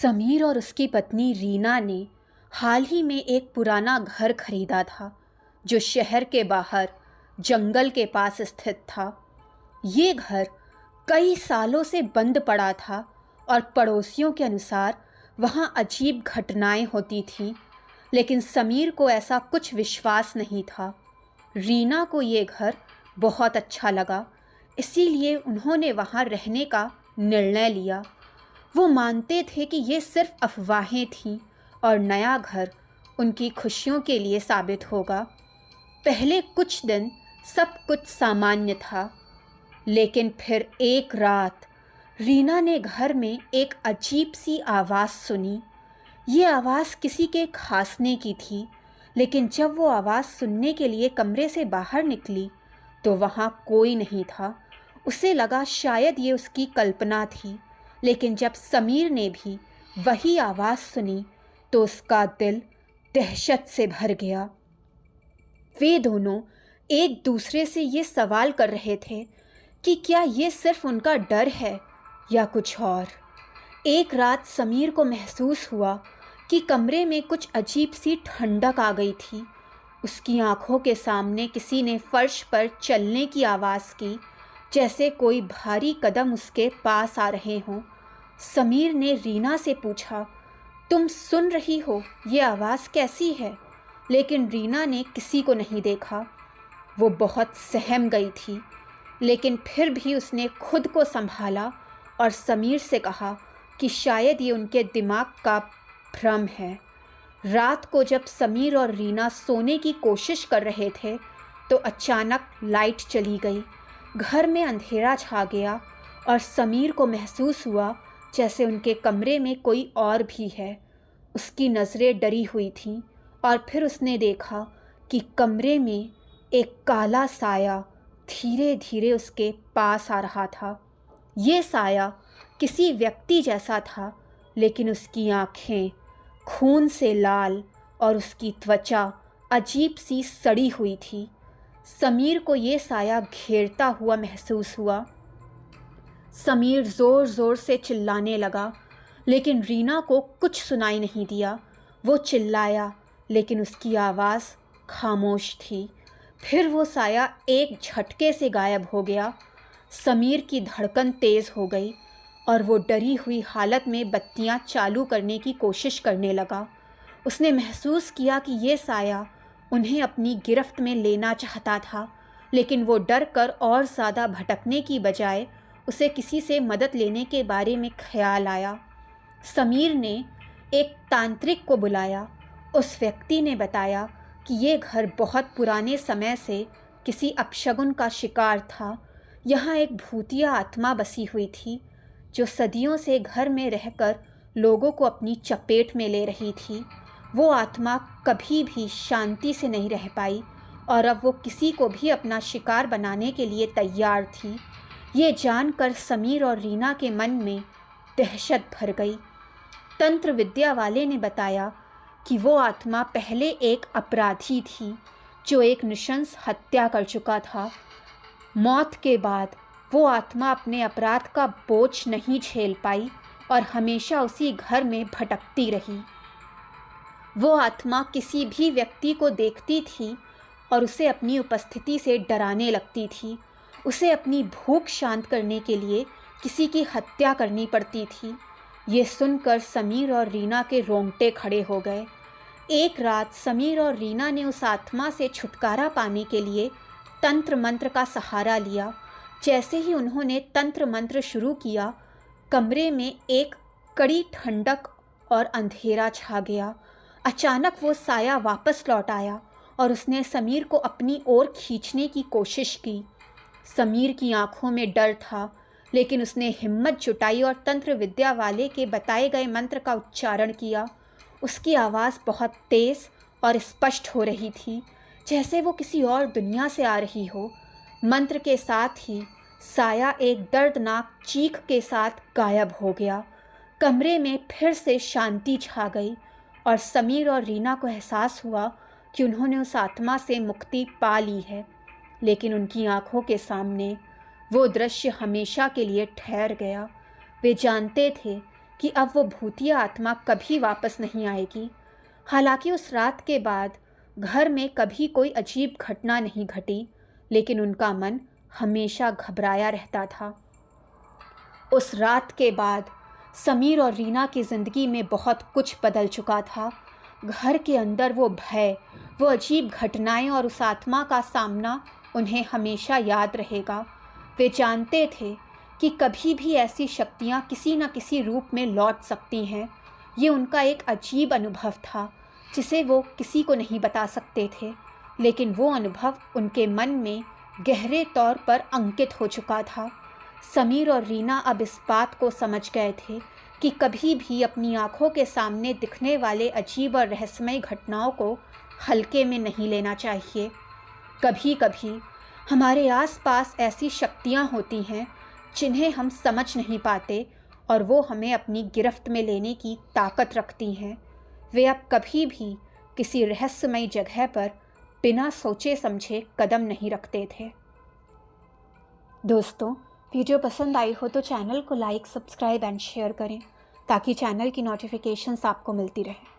समीर और उसकी पत्नी रीना ने हाल ही में एक पुराना घर खरीदा था जो शहर के बाहर जंगल के पास स्थित था। ये घर कई सालों से बंद पड़ा था और पड़ोसियों के अनुसार वहाँ अजीब घटनाएं होती थीं, लेकिन समीर को ऐसा कुछ विश्वास नहीं था। रीना को ये घर बहुत अच्छा लगा, इसीलिए उन्होंने वहाँ रहने का निर्णय लिया। वो मानते थे कि ये सिर्फ अफवाहें थीं और नया घर उनकी खुशियों के लिए साबित होगा। पहले कुछ दिन सब कुछ सामान्य था, लेकिन फिर एक रात रीना ने घर में एक अजीब सी आवाज़ सुनी। ये आवाज़ किसी के खांसने की थी, लेकिन जब वो आवाज़ सुनने के लिए कमरे से बाहर निकली तो वहाँ कोई नहीं था। उसे लगा शायद ये उसकी कल्पना थी, लेकिन जब समीर ने भी वही आवाज़ सुनी तो उसका दिल दहशत से भर गया। वे दोनों एक दूसरे से ये सवाल कर रहे थे कि क्या ये सिर्फ उनका डर है या कुछ और। एक रात समीर को महसूस हुआ कि कमरे में कुछ अजीब सी ठंडक आ गई थी। उसकी आंखों के सामने किसी ने फर्श पर चलने की आवाज़ की, जैसे कोई भारी कदम उसके पास आ रहे हों। समीर ने रीना से पूछा, तुम सुन रही हो, ये आवाज़ कैसी है? लेकिन रीना ने किसी को नहीं देखा। वो बहुत सहम गई थी, लेकिन फिर भी उसने खुद को संभाला और समीर से कहा कि शायद ये उनके दिमाग का भ्रम है। रात को जब समीर और रीना सोने की कोशिश कर रहे थे तो अचानक लाइट चली गई। घर में अंधेरा छा गया और समीर को महसूस हुआ जैसे उनके कमरे में कोई और भी है। उसकी नज़रें डरी हुई थीं और फिर उसने देखा कि कमरे में एक काला साया धीरे धीरे उसके पास आ रहा था। ये साया किसी व्यक्ति जैसा था, लेकिन उसकी आँखें खून से लाल और उसकी त्वचा अजीब सी सड़ी हुई थी। समीर को ये साया घेरता हुआ महसूस हुआ। समीर ज़ोर ज़ोर से चिल्लाने लगा, लेकिन रीना को कुछ सुनाई नहीं दिया। वो चिल्लाया, लेकिन उसकी आवाज़ खामोश थी। फिर वो साया एक झटके से गायब हो गया। समीर की धड़कन तेज़ हो गई और वो डरी हुई हालत में बत्तियां चालू करने की कोशिश करने लगा। उसने महसूस किया कि ये साया उन्हें अपनी गिरफ्त में लेना चाहता था, लेकिन वो डर कर और ज़्यादा भटकने की बजाय उसे किसी से मदद लेने के बारे में ख्याल आया। समीर ने एक तांत्रिक को बुलाया। उस व्यक्ति ने बताया कि ये घर बहुत पुराने समय से किसी अपशगुन का शिकार था। यहाँ एक भूतिया आत्मा बसी हुई थी जो सदियों से घर में रहकर लोगों को अपनी चपेट में ले रही थी। वो आत्मा कभी भी शांति से नहीं रह पाई और अब वो किसी को भी अपना शिकार बनाने के लिए तैयार थी। ये जानकर समीर और रीना के मन में दहशत भर गई। तंत्र विद्या वाले ने बताया कि वो आत्मा पहले एक अपराधी थी जो एक नृशंस हत्या कर चुका था। मौत के बाद वो आत्मा अपने अपराध का बोझ नहीं झेल पाई और हमेशा उसी घर में भटकती रही। वो आत्मा किसी भी व्यक्ति को देखती थी और उसे अपनी उपस्थिति से डराने लगती थी। उसे अपनी भूख शांत करने के लिए किसी की हत्या करनी पड़ती थी। ये सुनकर समीर और रीना के रोंगटे खड़े हो गए। एक रात समीर और रीना ने उस आत्मा से छुटकारा पाने के लिए तंत्र मंत्र का सहारा लिया। जैसे ही उन्होंने तंत्र मंत्र शुरू किया, कमरे में एक कड़ी ठंडक और अंधेरा छा गया। अचानक वो साया वापस लौट आया और उसने समीर को अपनी ओर खींचने की कोशिश की। समीर की आंखों में डर था, लेकिन उसने हिम्मत जुटाई और तंत्र विद्या वाले के बताए गए मंत्र का उच्चारण किया। उसकी आवाज़ बहुत तेज़ और स्पष्ट हो रही थी, जैसे वो किसी और दुनिया से आ रही हो। मंत्र के साथ ही साया एक दर्दनाक चीख के साथ गायब हो गया। कमरे में फिर से शांति छा गई और समीर और रीना को एहसास हुआ कि उन्होंने उस आत्मा से मुक्ति पा ली है, लेकिन उनकी आंखों के सामने वो दृश्य हमेशा के लिए ठहर गया। वे जानते थे कि अब वो भूतिया आत्मा कभी वापस नहीं आएगी। हालांकि उस रात के बाद घर में कभी कोई अजीब घटना नहीं घटी, लेकिन उनका मन हमेशा घबराया रहता था। उस रात के बाद समीर और रीना की ज़िंदगी में बहुत कुछ बदल चुका था। घर के अंदर वो भय, वो अजीब घटनाएं और उस आत्मा का सामना उन्हें हमेशा याद रहेगा। वे जानते थे कि कभी भी ऐसी शक्तियाँ किसी न किसी रूप में लौट सकती हैं। ये उनका एक अजीब अनुभव था जिसे वो किसी को नहीं बता सकते थे, लेकिन वो अनुभव उनके मन में गहरे तौर पर अंकित हो चुका था। समीर और रीना अब इस बात को समझ गए थे कि कभी भी अपनी आँखों के सामने दिखने वाले अजीब और रहस्यमय घटनाओं को हल्के में नहीं लेना चाहिए। कभी कभी हमारे आसपास ऐसी शक्तियाँ होती हैं जिन्हें हम समझ नहीं पाते और वो हमें अपनी गिरफ्त में लेने की ताकत रखती हैं। वे अब कभी भी किसी रहस्यमय जगह पर बिना सोचे समझे कदम नहीं रखते थे। दोस्तों, वीडियो पसंद आई हो तो चैनल को लाइक, सब्सक्राइब एंड शेयर करें ताकि चैनल की नोटिफिकेशंस आपको मिलती रहे।